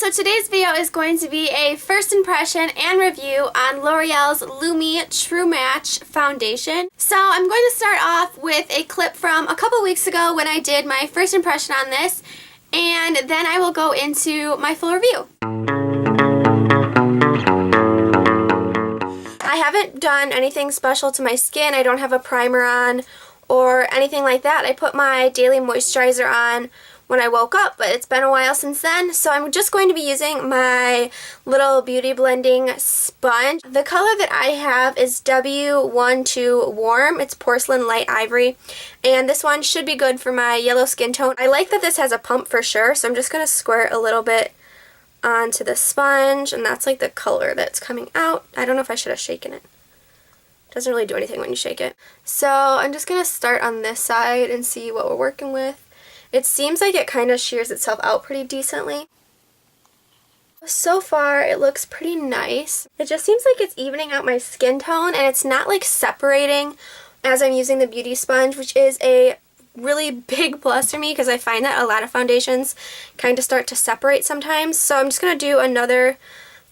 so today's video is going to be a first impression and review on L'Oreal's Lumi True Match Foundation. So I'm going to start off with a clip from a couple weeks ago when I did my first impression on this, and then I will go into my full review. I haven't done anything special to my skin. I don't have a primer on or anything like that. I put my daily moisturizer on when I woke up, but it's been a while since then, so I'm just going to be using my little beauty blending sponge. The color that I have is W12 Warm. It's Porcelain Light Ivory, and this one should be good for my yellow skin tone. I like that this has a pump for sure, so I'm just going to squirt a little bit onto the sponge, and that's like the color that's coming out. I don't know if I should have shaken it. It doesn't really do anything when you shake it. So I'm just going to start on this side and see what we're working with. It seems like it kind of shears itself out pretty decently. So far, it looks pretty nice. It just seems like it's evening out my skin tone, and it's not like separating as I'm using the beauty sponge, which is a really big plus for me because I find that a lot of foundations kind of start to separate sometimes. So I'm just going to do another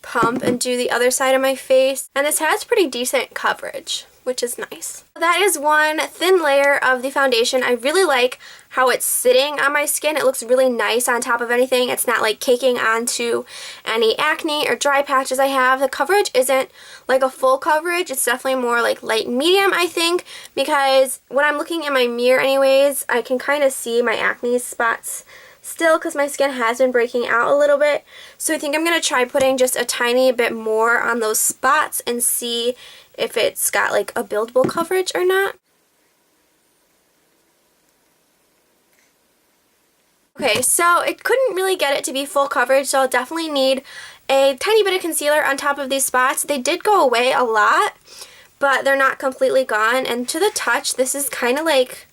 pump and do the other side of my face, and this has pretty decent coverage, which is nice. That is one thin layer of the foundation. I really like how it's sitting on my skin. It looks really nice on top of anything. It's not like caking onto any acne or dry patches I have. The coverage isn't like a full coverage. It's definitely more like light medium, I think, because when I'm looking in my mirror anyways, I can kind of see my acne spots still because my skin has been breaking out a little bit. So I think I'm going to try putting just a tiny bit more on those spots and see if it's got like a buildable coverage or not. Okay, so it couldn't really get it to be full coverage, so I'll definitely need a tiny bit of concealer on top of these spots. They did go away a lot, but they're not completely gone, and to the touch, this is kind of like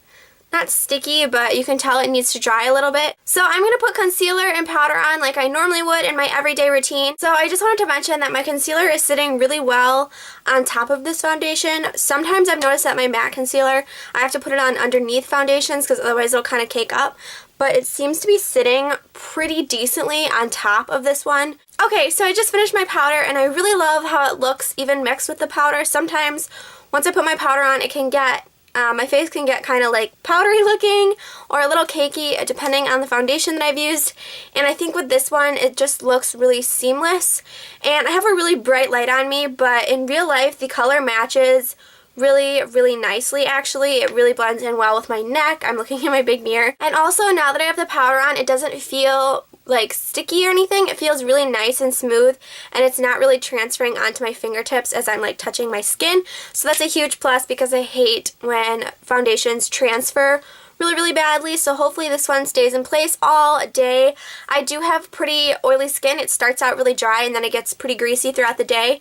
not sticky, but you can tell it needs to dry a little bit. So I'm going to put concealer and powder on like I normally would in my everyday routine. So I just wanted to mention that my concealer is sitting really well on top of this foundation. Sometimes I've noticed that my matte concealer, I have to put it on underneath foundations because otherwise it'll kind of cake up. But it seems to be sitting pretty decently on top of this one. Okay, so I just finished my powder, and I really love how it looks even mixed with the powder. Sometimes once I put my powder on, it can get my face can get kind of like powdery looking or a little cakey depending on the foundation that I've used, and I think with this one it just looks really seamless. And I have a really bright light on me, but in real life the color matches really nicely actually. It really blends in well with my neck. I'm looking in my big mirror, and also now that I have the powder on, it doesn't feel like sticky or anything. It feels really nice and smooth, and it's not really transferring onto my fingertips as I'm like touching my skin. So that's a huge plus because I hate when foundations transfer really badly. So hopefully this one stays in place all day. I do have pretty oily skin. It starts out really dry and then it gets pretty greasy throughout the day.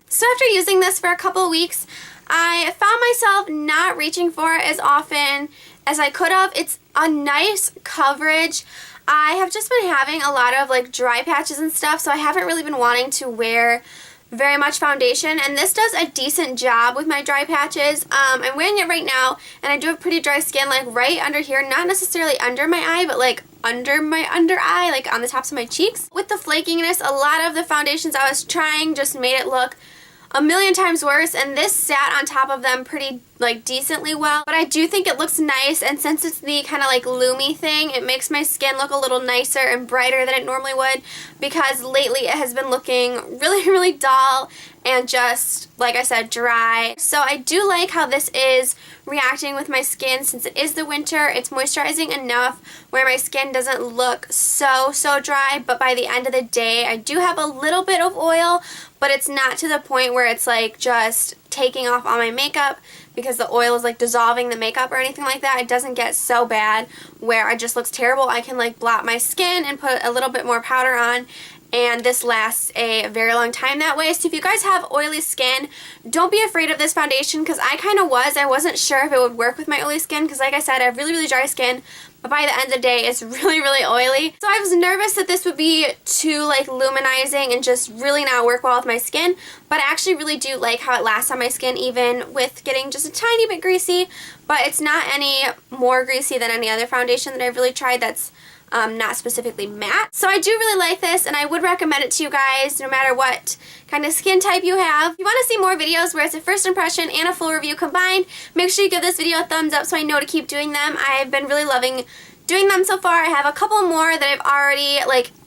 So after using this for a couple weeks, I found myself not reaching for it as often as I could have. It's a nice coverage. I have just been having a lot of like dry patches and stuff, so I haven't really been wanting to wear very much foundation, and this does a decent job with my dry patches. I'm wearing it right now, and I do have pretty dry skin like right under here, not necessarily under my eye, but like under my under eye, like on the tops of my cheeks. With the flakiness, a lot of the foundations I was trying just made it look a million times worse, and this sat on top of them pretty like decently well. But I do think it looks nice, and since it's the kind of like Lumi thing, it makes my skin look a little nicer and brighter than it normally would, because lately it has been looking really dull and just, like I said, dry. So I do like how this is reacting with my skin since it is the winter. It's moisturizing enough where my skin doesn't look so dry, but by the end of the day I do have a little bit of oil, but it's not to the point where it's like just taking off all my makeup because the oil is like dissolving the makeup or anything like that. It doesn't get so bad where it just looks terrible. I can like blot my skin and put a little bit more powder on and this lasts a very long time that way. So if you guys have oily skin, don't be afraid of this foundation, because I kind of was. I wasn't sure if it would work with my oily skin because, like I said, I have really, really dry skin, but by the end of the day, it's really, really oily. So I was nervous that this would be too like luminizing and just really not work well with my skin, but I actually really do like how it lasts on my skin, even with getting just a tiny bit greasy, but it's not any more greasy than any other foundation that I've really tried that's not specifically matte. So I do really like this, and I would recommend it to you guys no matter what kind of skin type you have. If you want to see more videos where it's a first impression and a full review combined, make sure you give this video a thumbs up so I know to keep doing them. I've been really loving doing them so far. I have a couple more that I've already,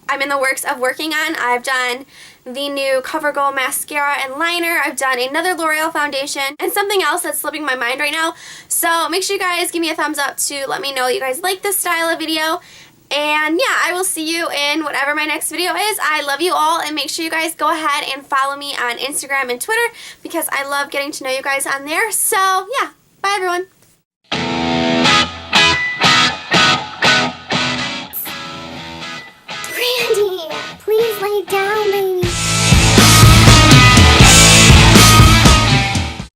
I'm in the works of working on. I've done the new CoverGirl mascara and liner. I've done another L'Oreal foundation and something else that's slipping my mind right now. So make sure you guys give me a thumbs up to let me know you guys like this style of video. And yeah, I will see you in whatever my next video is. I love you all, and make sure you guys go ahead and follow me on Instagram and Twitter because I love getting to know you guys on there. So yeah, bye everyone. Brandy, please lay down.